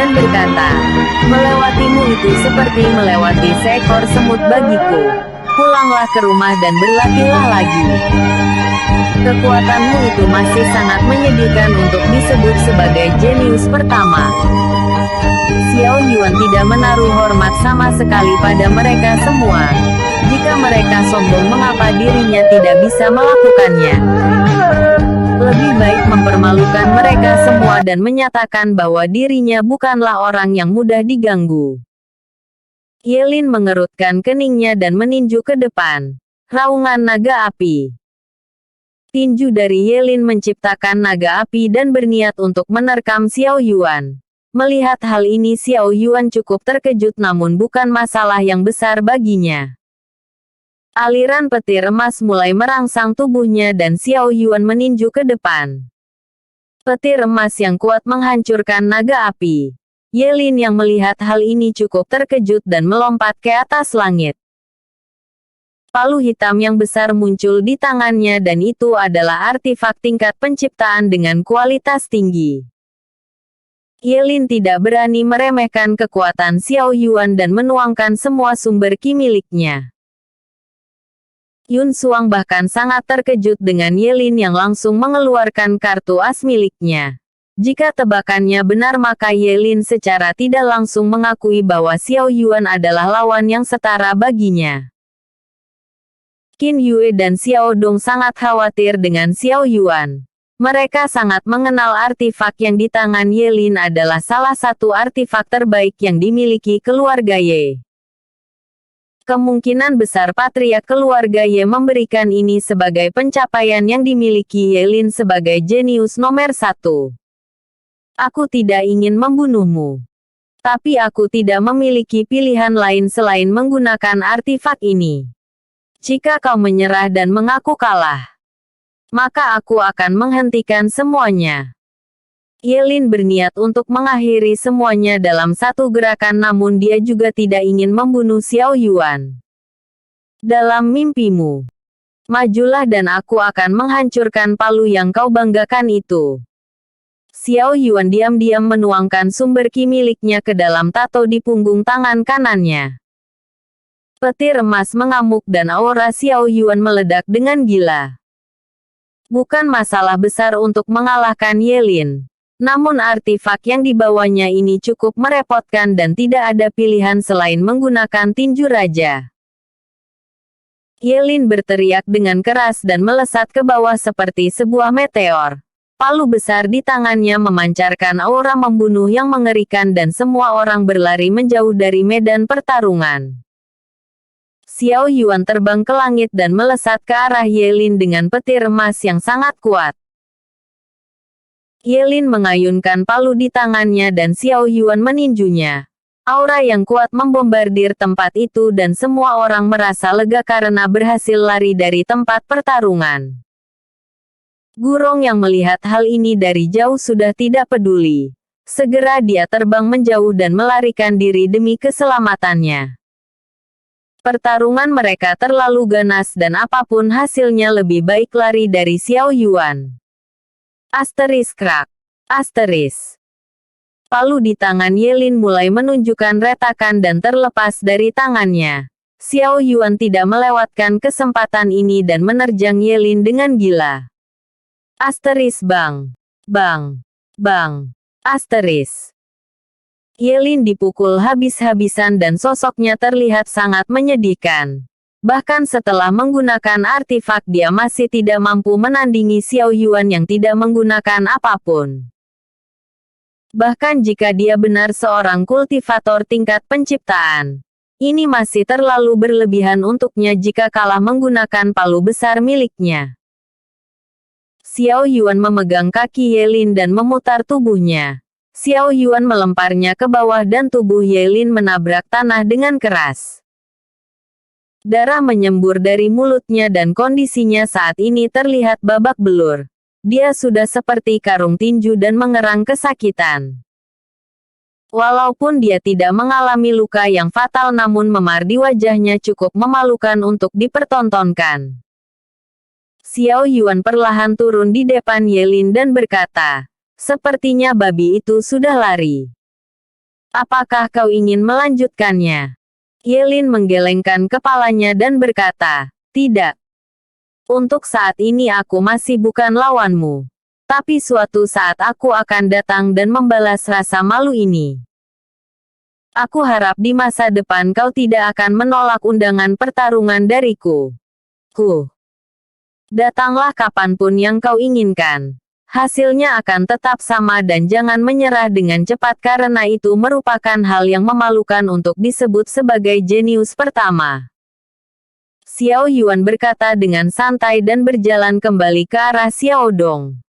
dan berkata, "Melewatimu itu seperti melewati seekor semut bagiku. Pulanglah ke rumah dan berlatihlah lagi. Kekuatanmu itu masih sangat menyedihkan untuk disebut sebagai jenius pertama." Xiao Yuan tidak menaruh hormat sama sekali pada mereka semua. Jika mereka sombong, mengapa dirinya tidak bisa melakukannya? Lebih baik mempermalukan mereka semua dan menyatakan bahwa dirinya bukanlah orang yang mudah diganggu. Ye Lin mengerutkan keningnya dan meninju ke depan. Raungan naga api. Tinju dari Ye Lin menciptakan naga api dan berniat untuk menerkam Xiao Yuan. Melihat hal ini, Xiao Yuan cukup terkejut, namun bukan masalah yang besar baginya. Aliran petir emas mulai merangsang tubuhnya dan Xiao Yuan meninju ke depan. Petir emas yang kuat menghancurkan naga api. Ye Lin yang melihat hal ini cukup terkejut dan melompat ke atas langit. Palu hitam yang besar muncul di tangannya dan itu adalah artifak tingkat penciptaan dengan kualitas tinggi. Ye Lin tidak berani meremehkan kekuatan Xiao Yuan dan menuangkan semua sumber ki miliknya. Yun Xuang bahkan sangat terkejut dengan Ye Lin yang langsung mengeluarkan kartu as miliknya. Jika tebakannya benar, maka Ye Lin secara tidak langsung mengakui bahwa Xiao Yuan adalah lawan yang setara baginya. Qin Yue dan Xiao Dong sangat khawatir dengan Xiao Yuan. Mereka sangat mengenal artifak yang di tangan Ye Lin adalah salah satu artifak terbaik yang dimiliki keluarga Ye. Kemungkinan besar patriark keluarga Ye memberikan ini sebagai pencapaian yang dimiliki Ye Lin sebagai jenius nomor 1. Aku tidak ingin membunuhmu. Tapi aku tidak memiliki pilihan lain selain menggunakan artifak ini. Jika kau menyerah dan mengaku kalah, maka aku akan menghentikan semuanya. Ye Lin berniat untuk mengakhiri semuanya dalam satu gerakan, namun dia juga tidak ingin membunuh Xiao Yuan. Dalam mimpimu, majulah dan aku akan menghancurkan palu yang kau banggakan itu. Xiao Yuan diam-diam menuangkan sumber ki miliknya ke dalam tato di punggung tangan kanannya. Petir emas mengamuk dan aura Xiao Yuan meledak dengan gila. Bukan masalah besar untuk mengalahkan Ye Lin. Namun artifak yang dibawanya ini cukup merepotkan dan tidak ada pilihan selain menggunakan tinju raja. Ye Lin berteriak dengan keras dan melesat ke bawah seperti sebuah meteor. Palu besar di tangannya memancarkan aura membunuh yang mengerikan dan semua orang berlari menjauh dari medan pertarungan. Xiao Yuan terbang ke langit dan melesat ke arah Ye Lin dengan petir emas yang sangat kuat. Ye Lin mengayunkan palu di tangannya dan Xiao Yuan meninjunya. Aura yang kuat membombardir tempat itu dan semua orang merasa lega karena berhasil lari dari tempat pertarungan. Gurong yang melihat hal ini dari jauh sudah tidak peduli. Segera dia terbang menjauh dan melarikan diri demi keselamatannya. Pertarungan mereka terlalu ganas dan apapun hasilnya lebih baik lari dari Xiao Yuan. Asteris krak. Asteris. Palu di tangan Ye Lin mulai menunjukkan retakan dan terlepas dari tangannya. Xiao Yuan tidak melewatkan kesempatan ini dan menerjang Ye Lin dengan gila. Asteris bang. Bang. Bang. Asteris. Ye Lin dipukul habis-habisan dan sosoknya terlihat sangat menyedihkan. Bahkan setelah menggunakan artifak dia masih tidak mampu menandingi Xiao Yuan yang tidak menggunakan apapun. Bahkan jika dia benar seorang kultivator tingkat penciptaan, ini masih terlalu berlebihan untuknya jika kalah menggunakan palu besar miliknya. Xiao Yuan memegang kaki Ye Lin dan memutar tubuhnya. Xiao Yuan melemparnya ke bawah dan tubuh Ye Lin menabrak tanah dengan keras. Darah menyembur dari mulutnya dan kondisinya saat ini terlihat babak belur. Dia sudah seperti karung tinju dan mengerang kesakitan. Walaupun dia tidak mengalami luka yang fatal, namun memar di wajahnya cukup memalukan untuk dipertontonkan. Xiao Yuan perlahan turun di depan Ye Lin dan berkata, "Sepertinya babi itu sudah lari." Apakah kau ingin melanjutkannya? Yelin menggelengkan kepalanya dan berkata, tidak. Untuk saat ini aku masih bukan lawanmu. Tapi suatu saat aku akan datang dan membalas rasa malu ini. Aku harap di masa depan kau tidak akan menolak undangan pertarungan dariku. Datanglah kapanpun yang kau inginkan. Hasilnya akan tetap sama dan jangan menyerah dengan cepat karena itu merupakan hal yang memalukan untuk disebut sebagai jenius pertama. Xiao Yuan berkata dengan santai dan berjalan kembali ke arah Xiao Dong.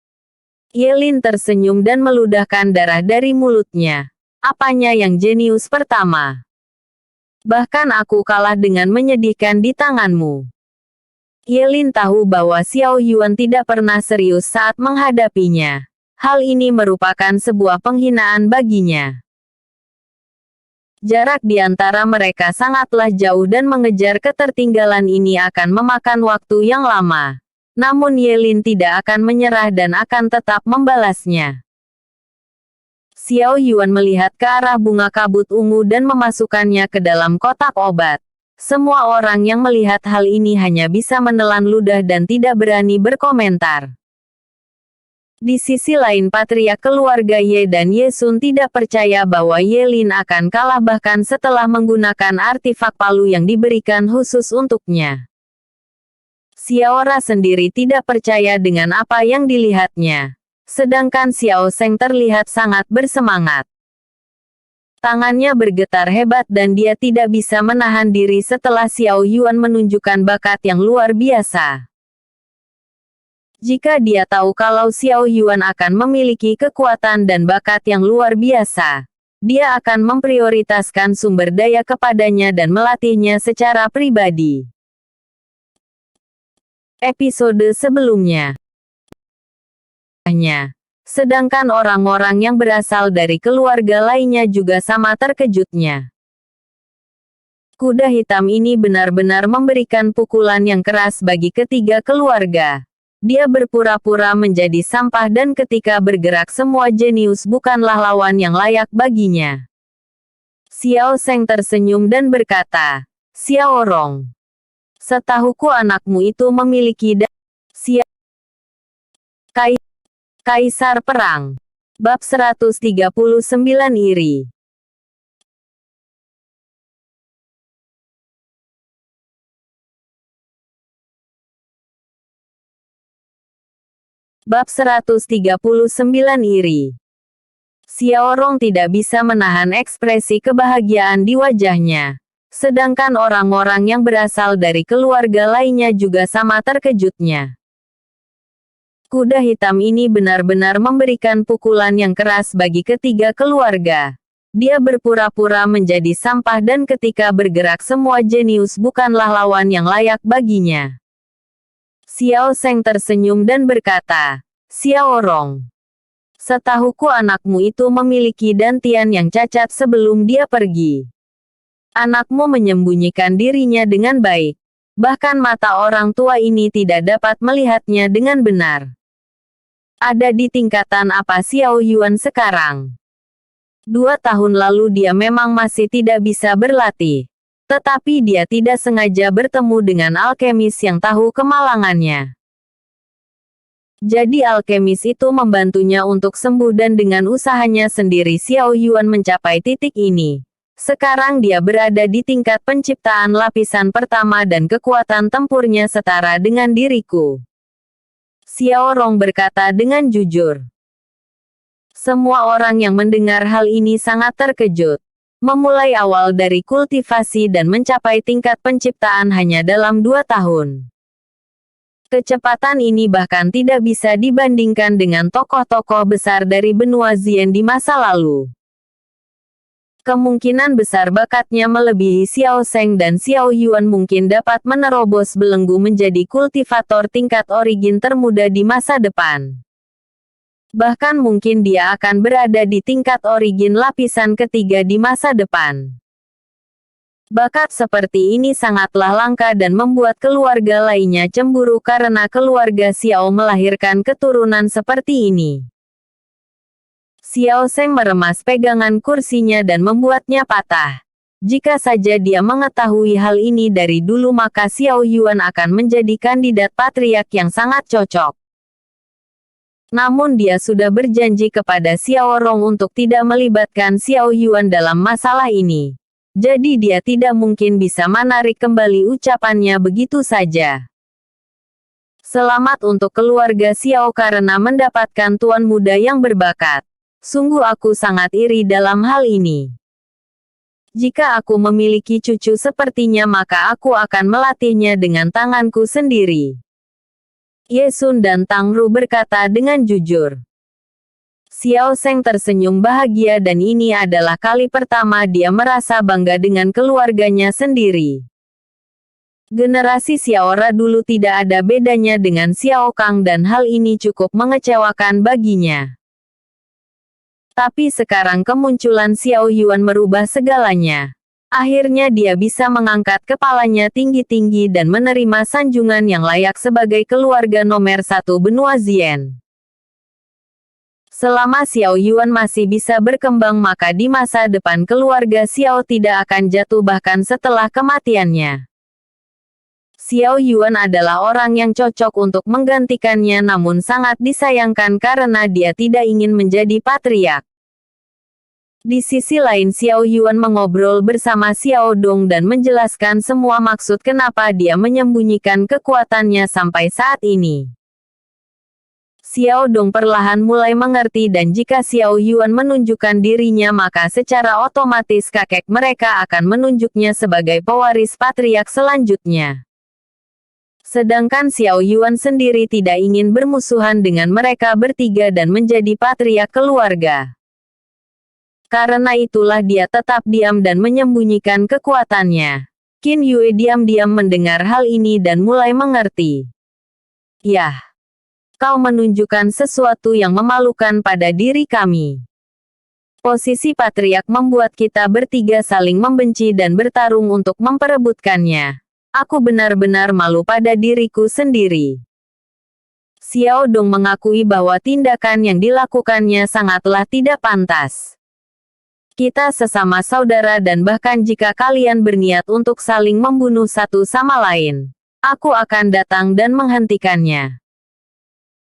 Yelin tersenyum dan meludahkan darah dari mulutnya. Apanya yang jenius pertama? Bahkan aku kalah dengan menyedihkan di tanganmu. Yelin tahu bahwa Xiao Yuan tidak pernah serius saat menghadapinya. Hal ini merupakan sebuah penghinaan baginya. Jarak di antara mereka sangatlah jauh dan mengejar ketertinggalan ini akan memakan waktu yang lama. Namun Yelin tidak akan menyerah dan akan tetap membalasnya. Xiao Yuan melihat ke arah bunga kabut ungu dan memasukkannya ke dalam kotak obat. Semua orang yang melihat hal ini hanya bisa menelan ludah dan tidak berani berkomentar. Di sisi lain patriark keluarga Ye dan Ye Sun tidak percaya bahwa Yelin akan kalah bahkan setelah menggunakan artifak palu yang diberikan khusus untuknya. Xiaora sendiri tidak percaya dengan apa yang dilihatnya. Sedangkan Xiao Sheng terlihat sangat bersemangat. Tangannya bergetar hebat dan dia tidak bisa menahan diri setelah Xiao Yuan menunjukkan bakat yang luar biasa. Jika dia tahu kalau Xiao Yuan akan memiliki kekuatan dan bakat yang luar biasa, dia akan memprioritaskan sumber daya kepadanya dan melatihnya secara pribadi. Episode sebelumnya. Sedangkan orang-orang yang berasal dari keluarga lainnya juga sama terkejutnya. Kuda hitam ini benar-benar memberikan pukulan yang keras bagi ketiga keluarga. Dia berpura-pura menjadi sampah dan ketika bergerak semua jenius bukanlah lawan yang layak baginya. Xiao Sheng tersenyum dan berkata, Xiao Rong. Setahuku anakmu itu memiliki Kaisar Perang. Bab 139 Iri. Bab 139 Iri. Xiao Rong tidak bisa menahan ekspresi kebahagiaan di wajahnya. Sedangkan orang-orang yang berasal dari keluarga lainnya juga sama terkejutnya. Kuda hitam ini benar-benar memberikan pukulan yang keras bagi ketiga keluarga. Dia berpura-pura menjadi sampah dan ketika bergerak semua jenius bukanlah lawan yang layak baginya. Xiao Sheng tersenyum dan berkata, Xiao Rong. Setahuku anakmu itu memiliki dantian yang cacat sebelum dia pergi. Anakmu menyembunyikan dirinya dengan baik. Bahkan mata orang tua ini tidak dapat melihatnya dengan benar. Ada di tingkatan apa Xiao Yuan sekarang? 2 tahun lalu dia memang masih tidak bisa berlatih. Tetapi dia tidak sengaja bertemu dengan alkemis yang tahu kemalangannya. Jadi alkemis itu membantunya untuk sembuh dan dengan usahanya sendiri Xiao Yuan mencapai titik ini. Sekarang dia berada di tingkat penciptaan lapisan pertama dan kekuatan tempurnya setara dengan diriku. Xiao Rong berkata dengan jujur. Semua orang yang mendengar hal ini sangat terkejut. Memulai awal dari kultivasi dan mencapai tingkat penciptaan hanya dalam 2 tahun. Kecepatan ini bahkan tidak bisa dibandingkan dengan tokoh-tokoh besar dari benua Zien di masa lalu. Kemungkinan besar bakatnya melebihi Xiao Sheng dan Xiao Yuan mungkin dapat menerobos belenggu menjadi kultivator tingkat origin termuda di masa depan. Bahkan mungkin dia akan berada di tingkat origin lapisan ketiga di masa depan. Bakat seperti ini sangatlah langka dan membuat keluarga lainnya cemburu karena keluarga Xiao melahirkan keturunan seperti ini. Xiao Zheng meremas pegangan kursinya dan membuatnya patah. Jika saja dia mengetahui hal ini dari dulu maka Xiao Yuan akan menjadi kandidat patriark yang sangat cocok. Namun dia sudah berjanji kepada Xiao Rong untuk tidak melibatkan Xiao Yuan dalam masalah ini. Jadi dia tidak mungkin bisa menarik kembali ucapannya begitu saja. Selamat untuk keluarga Xiao karena mendapatkan tuan muda yang berbakat. Sungguh aku sangat iri dalam hal ini. Jika aku memiliki cucu sepertinya maka aku akan melatihnya dengan tanganku sendiri. Ye Sun dan Tang Ru berkata dengan jujur. Xiao Zheng tersenyum bahagia dan ini adalah kali pertama dia merasa bangga dengan keluarganya sendiri. Generasi Xiao Ra dulu tidak ada bedanya dengan Xiao Kang dan hal ini cukup mengecewakan baginya. Tapi sekarang kemunculan Xiao Yuan merubah segalanya. Akhirnya dia bisa mengangkat kepalanya tinggi-tinggi dan menerima sanjungan yang layak sebagai keluarga nomor 1 benua Zien. Selama Xiao Yuan masih bisa berkembang maka di masa depan keluarga Xiao tidak akan jatuh bahkan setelah kematiannya. Xiao Yuan adalah orang yang cocok untuk menggantikannya namun sangat disayangkan karena dia tidak ingin menjadi patriark. Di sisi lain Xiao Yuan mengobrol bersama Xiao Dong dan menjelaskan semua maksud kenapa dia menyembunyikan kekuatannya sampai saat ini. Xiao Dong perlahan mulai mengerti dan jika Xiao Yuan menunjukkan dirinya maka secara otomatis kakek mereka akan menunjuknya sebagai pewaris patriark selanjutnya. Sedangkan Xiao Yuan sendiri tidak ingin bermusuhan dengan mereka bertiga dan menjadi patriark keluarga. Karena itulah dia tetap diam dan menyembunyikan kekuatannya. Qin Yue diam-diam mendengar hal ini dan mulai mengerti. Yah, kau menunjukkan sesuatu yang memalukan pada diri kami. Posisi patriark membuat kita bertiga saling membenci dan bertarung untuk memperebutkannya. Aku benar-benar malu pada diriku sendiri. Xiao Dong mengakui bahwa tindakan yang dilakukannya sangatlah tidak pantas. Kita sesama saudara dan bahkan jika kalian berniat untuk saling membunuh satu sama lain, aku akan datang dan menghentikannya.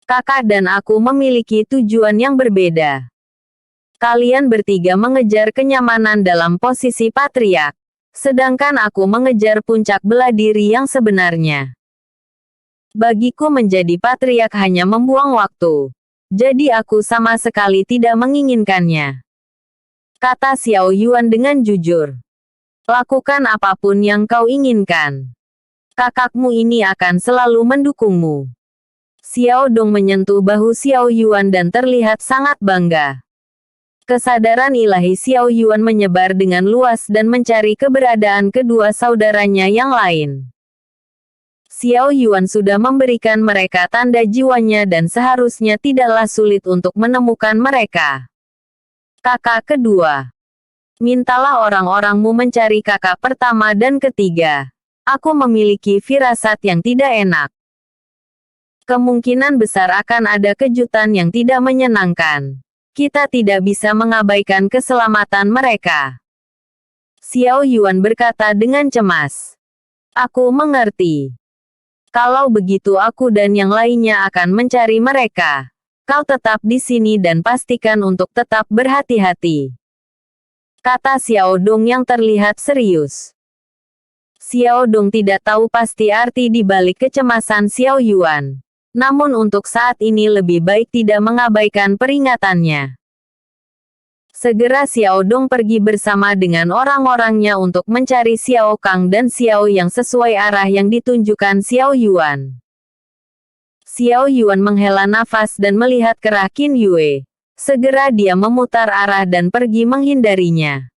Kakak dan aku memiliki tujuan yang berbeda. Kalian bertiga mengejar kenyamanan dalam posisi patriark, sedangkan aku mengejar puncak bela diri yang sebenarnya. Bagiku menjadi patriark hanya membuang waktu. Jadi aku sama sekali tidak menginginkannya. Kata Xiao Yuan dengan jujur. Lakukan apapun yang kau inginkan. Kakakmu ini akan selalu mendukungmu. Xiao Dong menyentuh bahu Xiao Yuan dan terlihat sangat bangga. Kesadaran ilahi Xiao Yuan menyebar dengan luas dan mencari keberadaan kedua saudaranya yang lain. Xiao Yuan sudah memberikan mereka tanda jiwanya dan seharusnya tidaklah sulit untuk menemukan mereka. Kakak kedua. Mintalah orang-orangmu mencari kakak pertama dan ketiga. Aku memiliki firasat yang tidak enak. Kemungkinan besar akan ada kejutan yang tidak menyenangkan. Kita tidak bisa mengabaikan keselamatan mereka. Xiao Yuan berkata dengan cemas. Aku mengerti. Kalau begitu aku dan yang lainnya akan mencari mereka. Kau tetap di sini dan pastikan untuk tetap berhati-hati. Kata Xiao Dong yang terlihat serius. Xiao Dong tidak tahu pasti arti di balik kecemasan Xiao Yuan. Namun untuk saat ini lebih baik tidak mengabaikan peringatannya. Segera Xiao Dong pergi bersama dengan orang-orangnya untuk mencari Xiao Kang dan Xiao yang sesuai arah yang ditunjukkan Xiao Yuan. Xiao Yuan menghela nafas dan melihat ke arah Qin Yue. Segera dia memutar arah dan pergi menghindarinya.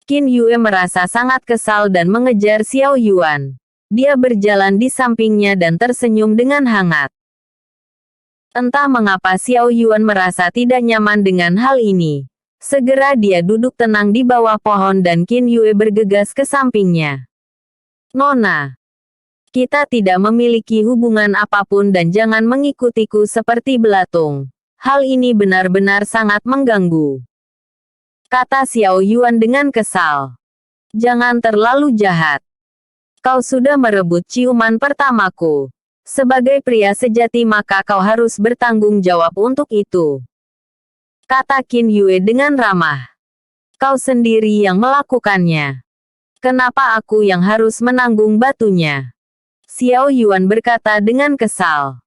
Qin Yue merasa sangat kesal dan mengejar Xiao Yuan. Dia berjalan di sampingnya dan tersenyum dengan hangat. Entah mengapa Xiao Yuan merasa tidak nyaman dengan hal ini. Segera dia duduk tenang di bawah pohon dan Qin Yue bergegas ke sampingnya. Nona. Kita tidak memiliki hubungan apapun dan jangan mengikutiku seperti belatung. Hal ini benar-benar sangat mengganggu, kata Xiao Yuan dengan kesal. Jangan terlalu jahat. Kau sudah merebut ciuman pertamaku. Sebagai pria sejati maka kau harus bertanggung jawab untuk itu, kata Qin Yue dengan ramah. Kau sendiri yang melakukannya. Kenapa aku yang harus menanggung batunya? Xiao Yuan berkata dengan kesal.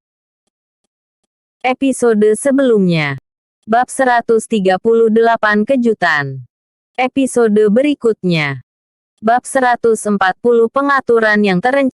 Episode sebelumnya. Bab 138 Kejutan. Episode berikutnya. Bab 140 Pengaturan yang terencana.